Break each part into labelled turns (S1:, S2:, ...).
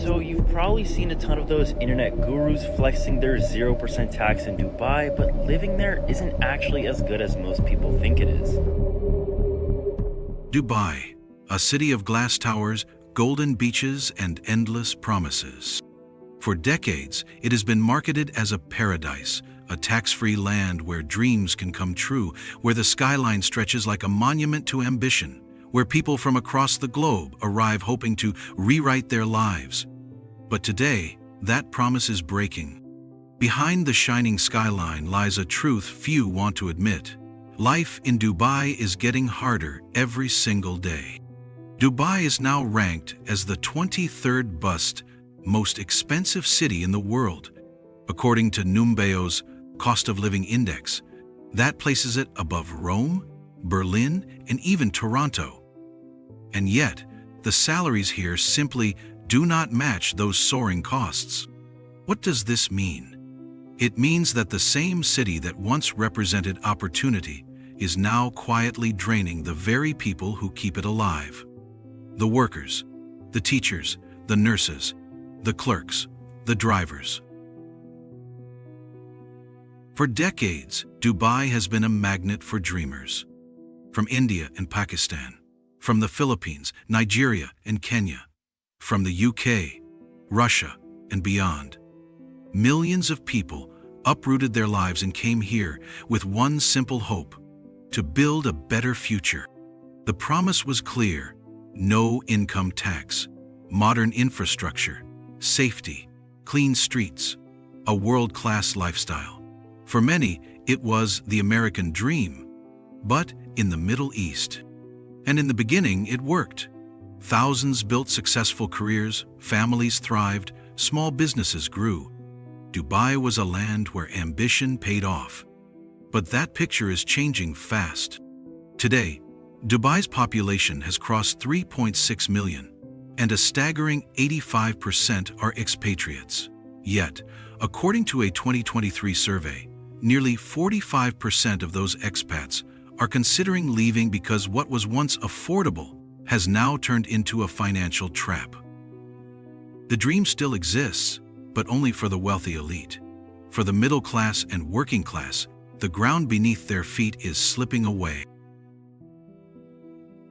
S1: So you've probably seen a ton of those internet gurus flexing their 0% tax in Dubai, but living there isn't actually as good as most people think it is.
S2: Dubai, a city of glass towers, golden beaches, and endless promises. For decades, it has been marketed as a paradise, a tax-free land where dreams can come true, where the skyline stretches like a monument to ambition, where people from across the globe arrive hoping to rewrite their lives. But today, that promise is breaking. Behind the shining skyline lies a truth few want to admit. Life in Dubai is getting harder every single day. Dubai is now ranked as the 23rd most expensive city in the world, according to Numbeo's Cost of Living Index. That places it above Rome, Berlin, and even Toronto. And yet, the salaries here simply do not match those soaring costs. What does this mean? It means that the same city that once represented opportunity is now quietly draining the very people who keep it alive. The workers, the teachers, the nurses, the clerks, the drivers. For decades, Dubai has been a magnet for dreamers. From India and Pakistan, from the Philippines, Nigeria, and Kenya, from the UK, Russia, and beyond. Millions of people uprooted their lives and came here with one simple hope: to build a better future. The promise was clear: no income tax, modern infrastructure, safety, clean streets, a world-class lifestyle. For many, it was the American dream, but in the Middle East. And in the beginning, it worked. Thousands built successful careers, families thrived, small businesses grew. Dubai was a land where ambition paid off. But that picture is changing fast. Today, Dubai's population has crossed 3.6 million, and a staggering 85% are expatriates. Yet, according to a 2023 survey, nearly 45% of those expats are considering leaving because what was once affordable has now turned into a financial trap. The dream still exists, but only for the wealthy elite. For the middle class and working class, the ground beneath their feet is slipping away.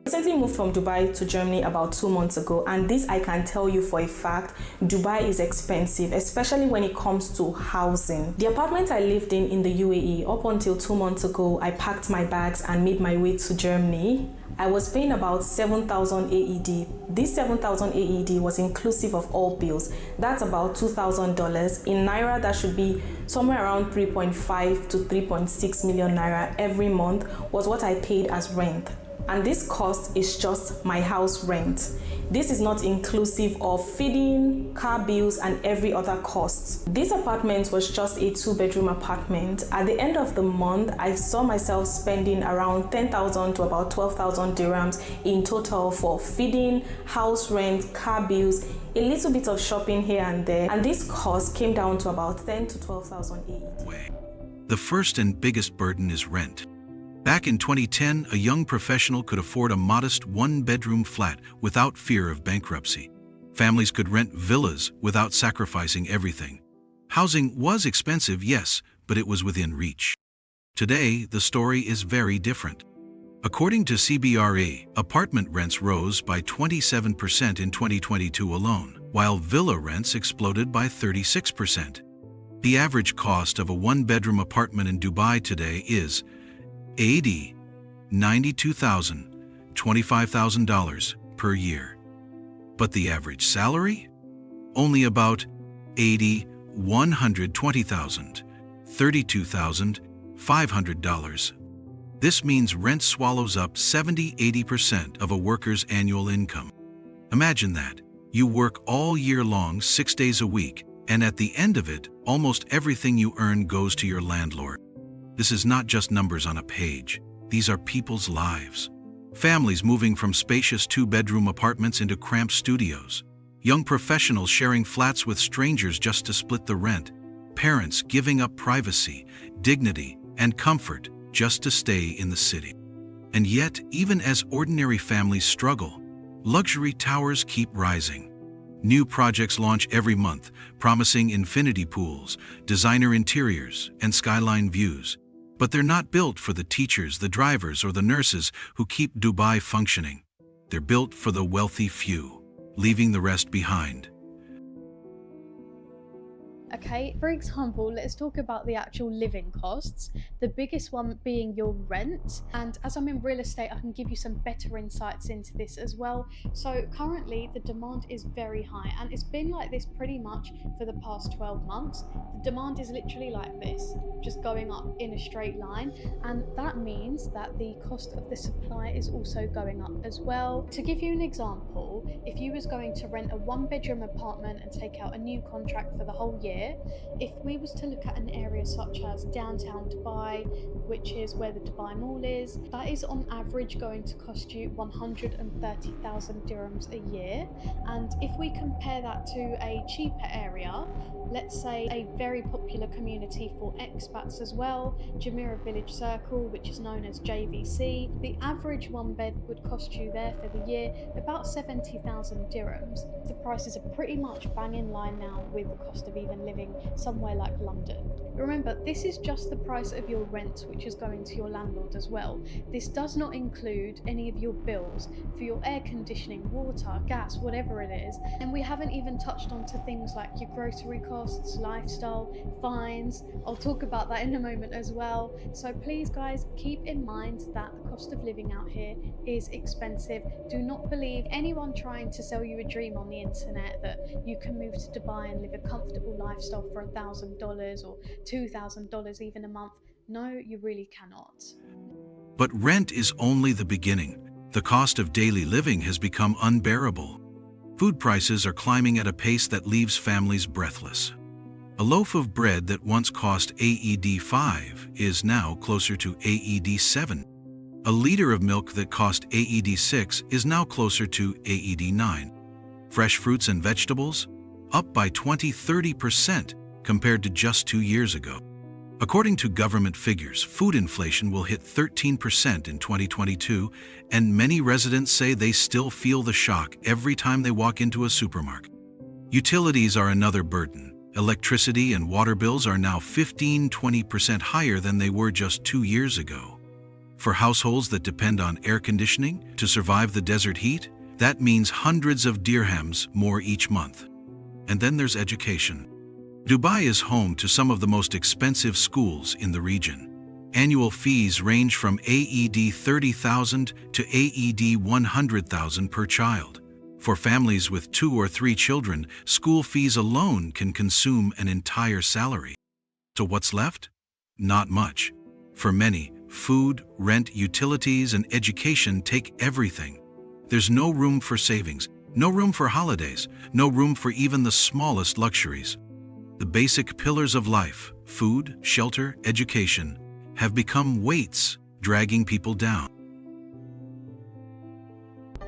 S3: I recently moved from Dubai to Germany about 2 months ago, and this I can tell you for a fact: Dubai is expensive, especially when it comes to housing. The apartment I lived in the UAE, up until 2 months ago, I packed my bags and made my way to Germany. I was paying about 7,000 AED. This 7,000 AED was inclusive of all bills. That's about $2,000. In Naira, that should be somewhere around 3.5 to 3.6 million Naira every month was what I paid as rent. And this cost is just my house rent. This is not inclusive of feeding, car bills, and every other cost. This apartment was just a 2-bedroom apartment. At the end of the month, I saw myself spending around 10,000 to about 12,000 dirhams in total for feeding, house rent, car bills, a little bit of shopping here and there. And this cost came down to about 10 to 12,000 AED.
S2: The first and biggest burden is rent. Back in 2010, a young professional could afford a modest 1-bedroom flat without fear of bankruptcy. Families could rent villas without sacrificing everything. Housing was expensive, yes, but it was within reach. Today, the story is very different. According to CBRE, apartment rents rose by 27% in 2022 alone, while villa rents exploded by 36%. The average cost of a 1-bedroom apartment in Dubai today is AED $92,000, $25,000 per year. But the average salary? Only about AED $120,000, $32,500. This means rent swallows up 70–80% of a worker's annual income. Imagine that. You work all year long, 6 days a week, and at the end of it, almost everything you earn goes to your landlord. This is not just numbers on a page. These are people's lives. Families moving from spacious 2-bedroom apartments into cramped studios. Young professionals sharing flats with strangers just to split the rent. Parents giving up privacy, dignity, and comfort just to stay in the city. And yet, even as ordinary families struggle, luxury towers keep rising. New projects launch every month, promising infinity pools, designer interiors, and skyline views. But they're not built for the teachers, the drivers, or the nurses who keep Dubai functioning. They're built for the wealthy few, leaving the rest behind.
S4: Okay, for example, let's talk about the actual living costs, the biggest one being your rent. And as I'm in real estate, I can give you some better insights into this as well. So currently the demand is very high, and it's been like this pretty much for the past 12 months. The demand is literally like this, just going up in a straight line, and that means that the cost of the supply is also going up as well. To give you an example, if you was going to rent a 1-bedroom apartment and take out a new contract for the whole year, if we was to look at an area such as downtown Dubai, which is where the Dubai Mall is, that is on average going to cost you 130,000 dirhams a year. And if we compare that to a cheaper area, let's say a very popular community for expats as well, Jumeirah Village Circle, which is known as JVC, the average 1-bed would cost you there for the year about 70,000 dirhams. The prices are pretty much bang in line now with the cost of even living somewhere like London. Remember, this is just the price of your rent, which is going to your landlord as well. This does not include any of your bills for your air conditioning, water, gas, whatever it is. And we haven't even touched on to things like your grocery costs, lifestyle, fines. I'll talk about that in a moment as well. So please guys, keep in mind that the cost of living out here is expensive. Do not believe anyone trying to sell you a dream on the internet that you can move to Dubai and live a comfortable lifestyle for $1,000 or $2,000 even a month. No, you really cannot.
S2: But rent is only the beginning. The cost of daily living has become unbearable. Food prices are climbing at a pace that leaves families breathless. A loaf of bread that once cost AED 5 is now closer to AED 7. A liter of milk that cost AED 6 is now closer to AED 9. Fresh fruits and vegetables, up by 20–30% compared to just 2 years ago. According to government figures, food inflation will hit 13% in 2022, and many residents say they still feel the shock every time they walk into a supermarket. Utilities are another burden. Electricity and water bills are now 15–20% higher than they were just 2 years ago. For households that depend on air conditioning to survive the desert heat, that means hundreds of dirhams more each month. And then there's education. Dubai is home to some of the most expensive schools in the region. Annual fees range from AED 30,000 to AED 100,000 per child. For families with 2 or 3 children, school fees alone can consume an entire salary. So what's left? Not much. For many, food, rent, utilities, and education take everything. There's no room for savings, no room for holidays, no room for even the smallest luxuries. The basic pillars of life, food, shelter, education, have become weights dragging people down.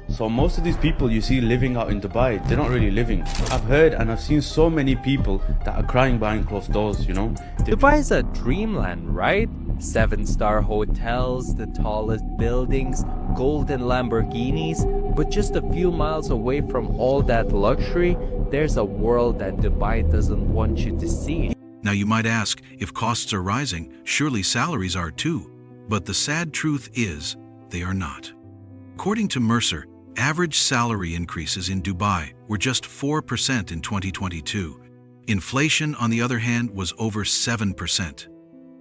S5: So most of these people you see living out in Dubai, they're not really living. I've heard and I've seen so many people that are crying behind closed doors, you know.
S6: Dubai is a dreamland, right? 7-star hotels, the tallest buildings, golden Lamborghinis. But just a few miles away from all that luxury, there's a world that Dubai doesn't want you to see.
S2: Now you might ask, if costs are rising, surely salaries are too. But the sad truth is, they are not. According to Mercer, average salary increases in Dubai were just 4% in 2022. Inflation, on the other hand, was over 7%.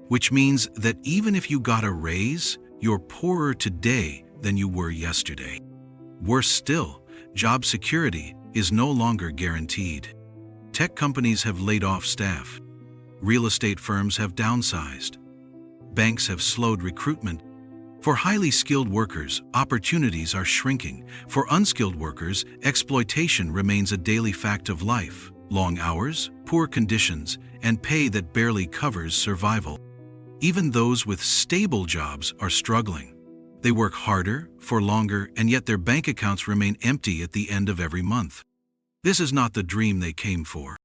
S2: Which means that even if you got a raise, you're poorer today than you were yesterday. Worse still, job security is no longer guaranteed. Tech companies have laid off staff. Real estate firms have downsized. Banks have slowed recruitment. For highly skilled workers, opportunities are shrinking. For unskilled workers, exploitation remains a daily fact of life. Long hours, poor conditions, and pay that barely covers survival. Even those with stable jobs are struggling. They work harder, for longer, and yet their bank accounts remain empty at the end of every month. This is not the dream they came for.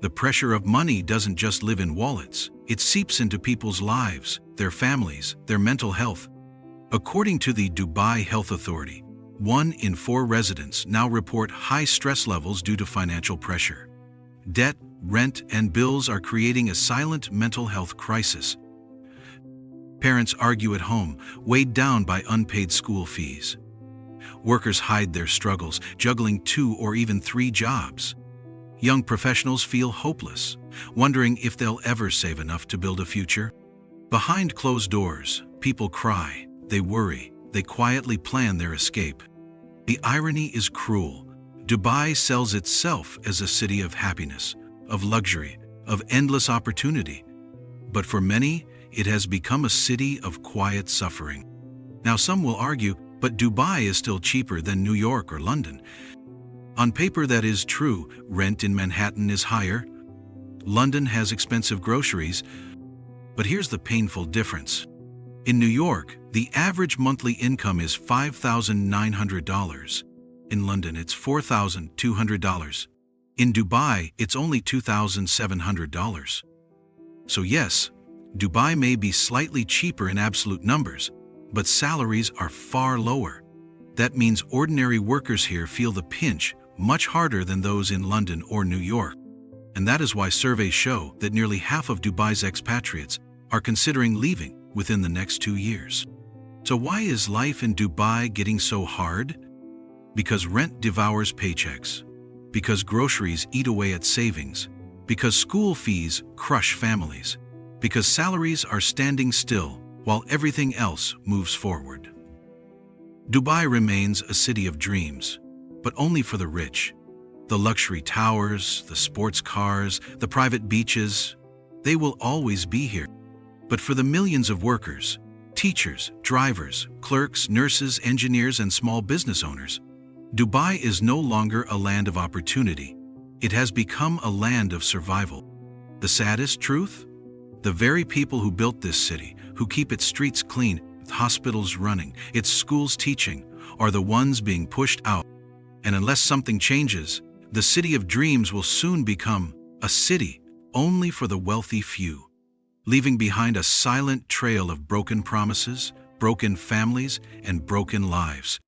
S2: The pressure of money doesn't just live in wallets. It seeps into people's lives, their families, their mental health. According to the Dubai Health Authority, 1 in 4 residents now report high stress levels due to financial pressure. Debt, rent, and bills are creating a silent mental health crisis. Parents argue at home, weighed down by unpaid school fees. Workers hide their struggles, juggling 2 or even 3 jobs. Young professionals feel hopeless, wondering if they'll ever save enough to build a future. Behind closed doors, people cry, they worry, they quietly plan their escape. The irony is cruel. Dubai sells itself as a city of happiness, of luxury, of endless opportunity. But for many, it has become a city of quiet suffering. Now some will argue, but Dubai is still cheaper than New York or London. On paper that is true. Rent in Manhattan is higher. London has expensive groceries. But here's the painful difference. In New York, the average monthly income is $5,900. In London, it's $4,200. In Dubai, it's only $2,700. So yes, Dubai may be slightly cheaper in absolute numbers, but salaries are far lower. That means ordinary workers here feel the pinch much harder than those in London or New York. And that is why surveys show that nearly half of Dubai's expatriates are considering leaving within the next 2 years. So why is life in Dubai getting so hard? Because rent devours paychecks, because groceries eat away at savings, because school fees crush families, because salaries are standing still while everything else moves forward. Dubai remains a city of dreams, but only for the rich. The luxury towers, the sports cars, the private beaches, they will always be here. But for the millions of workers, teachers, drivers, clerks, nurses, engineers, and small business owners, Dubai is no longer a land of opportunity. It has become a land of survival. The saddest truth? The very people who built this city, who keep its streets clean, its hospitals running, its schools teaching, are the ones being pushed out. And unless something changes, the city of dreams will soon become a city only for the wealthy few, leaving behind a silent trail of broken promises, broken families, and broken lives.